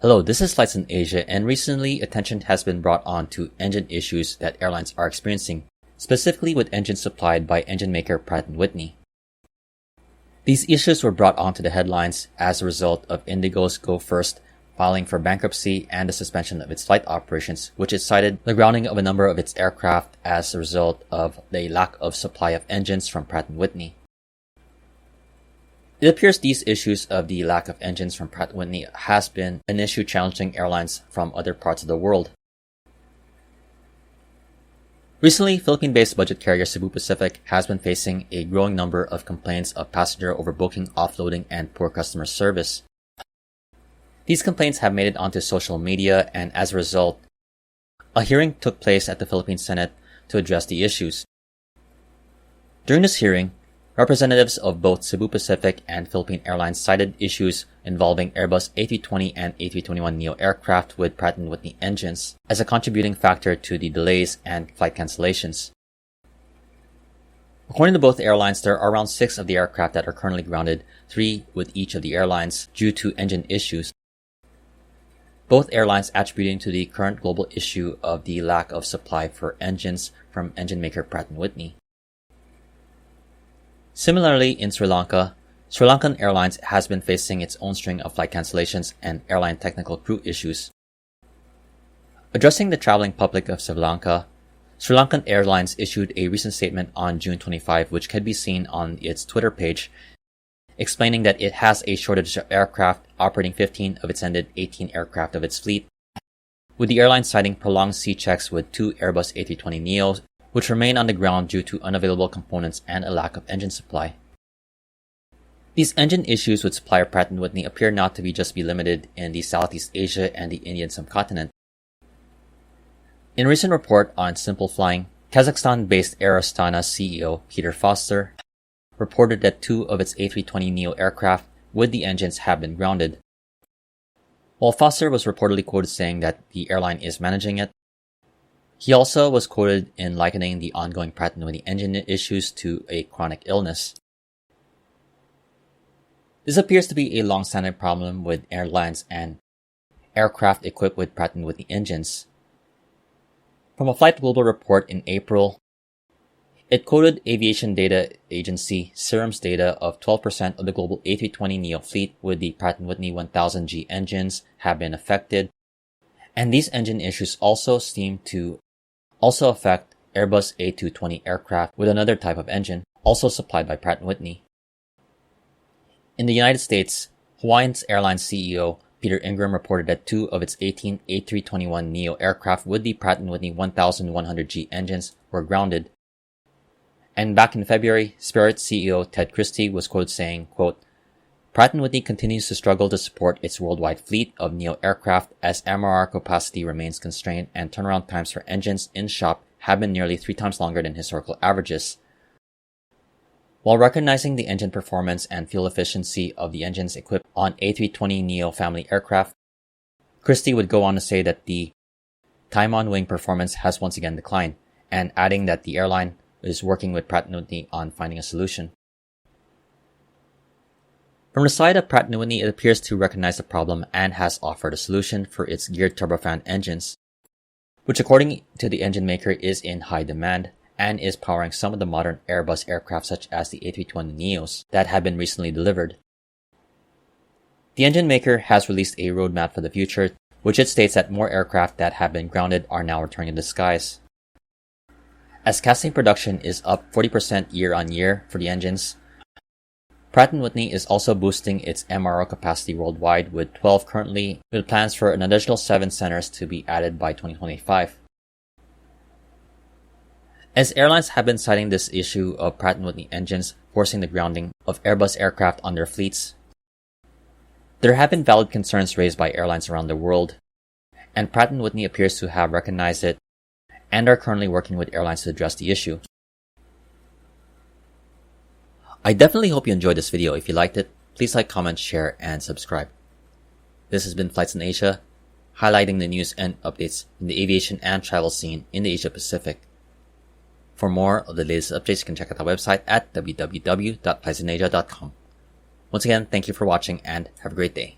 Hello, this is Flights in Asia, and recently attention has been brought on to engine issues that airlines are experiencing, specifically with engines supplied by engine maker Pratt & Whitney. These issues were brought onto the headlines as a result of Indigo's Go First filing for bankruptcy and the suspension of its flight operations, which it cited the grounding of a number of its aircraft as a result of the lack of supply of engines from Pratt & Whitney. It appears these issues of the lack of engines from Pratt & Whitney has been an issue challenging airlines from other parts of the world. Recently, Philippine-based budget carrier Cebu Pacific has been facing a growing number of complaints of passenger overbooking, offloading, and poor customer service. These complaints have made it onto social media, and as a result, a hearing took place at the Philippine Senate to address the issues. During this hearing, representatives of both Cebu Pacific and Philippine Airlines cited issues involving Airbus A320 and A321neo aircraft with Pratt & Whitney engines as a contributing factor to the delays and flight cancellations. According to both airlines, there are around 6 of the aircraft that are currently grounded, 3 with each of the airlines, due to engine issues. Both airlines attributing to the current global issue of the lack of supply for engines from engine maker Pratt & Whitney. Similarly, in Sri Lanka, Sri Lankan Airlines has been facing its own string of flight cancellations and airline technical crew issues. Addressing the traveling public of Sri Lanka, Sri Lankan Airlines issued a recent statement on June 25, which can be seen on its Twitter page, explaining that it has a shortage of aircraft, operating 15 of its ended 18 aircraft of its fleet, with the airline citing prolonged sea checks with 2 Airbus A320neos, which remain on the ground due to unavailable components and a lack of engine supply. These engine issues with supplier Pratt & Whitney appear not to be limited in the Southeast Asia and the Indian subcontinent. In a recent report on Simple Flying, Kazakhstan-based Air Astana CEO Peter Foster reported that 2 of its A320neo aircraft with the engines have been grounded. While Foster was reportedly quoted saying that the airline is managing it, he also was quoted in likening the ongoing Pratt & Whitney engine issues to a chronic illness. This appears to be a long-standing problem with airlines and aircraft equipped with Pratt & Whitney engines. From a Flight Global report in April, it quoted aviation data agency Cirrum's data of 12% of the global A320neo fleet with the Pratt & Whitney 1000G engines have been affected, and these engine issues also seem to affect Airbus A320 aircraft with another type of engine, also supplied by Pratt & Whitney. In the United States, Hawaiian Airlines CEO Peter Ingram reported that 2 of its 18 A321neo aircraft with the Pratt & Whitney 1100G engines were grounded. And back in February, Spirit CEO Ted Christie was quoted saying, quote, "Pratt & Whitney continues to struggle to support its worldwide fleet of neo aircraft as MRR capacity remains constrained and turnaround times for engines in shop have been nearly 3 times longer than historical averages." While recognizing the engine performance and fuel efficiency of the engines equipped on A320neo family aircraft, Christie would go on to say that the time on wing performance has once again declined, and adding that the airline is working with Pratt & Whitney on finding a solution. From the side of Pratt & Whitney, it appears to recognize the problem and has offered a solution for its geared turbofan engines, which according to the engine maker is in high demand and is powering some of the modern Airbus aircraft such as the A320neos that have been recently delivered. The engine maker has released a roadmap for the future, which it states that more aircraft that have been grounded are now returning to the skies. As casting production is up 40% year on year for the engines, Pratt & Whitney is also boosting its MRO capacity worldwide with 12 currently, with plans for an additional 7 centers to be added by 2025. As airlines have been citing this issue of Pratt & Whitney engines forcing the grounding of Airbus aircraft on their fleets, there have been valid concerns raised by airlines around the world, and Pratt & Whitney appears to have recognized it and are currently working with airlines to address the issue. I definitely hope you enjoyed this video. If you liked it, please like, comment, share, and subscribe. This has been Flights in Asia, highlighting the news and updates in the aviation and travel scene in the Asia Pacific. For more of the latest updates, you can check out our website at www.flightsinasia.com. Once again, thank you for watching and have a great day.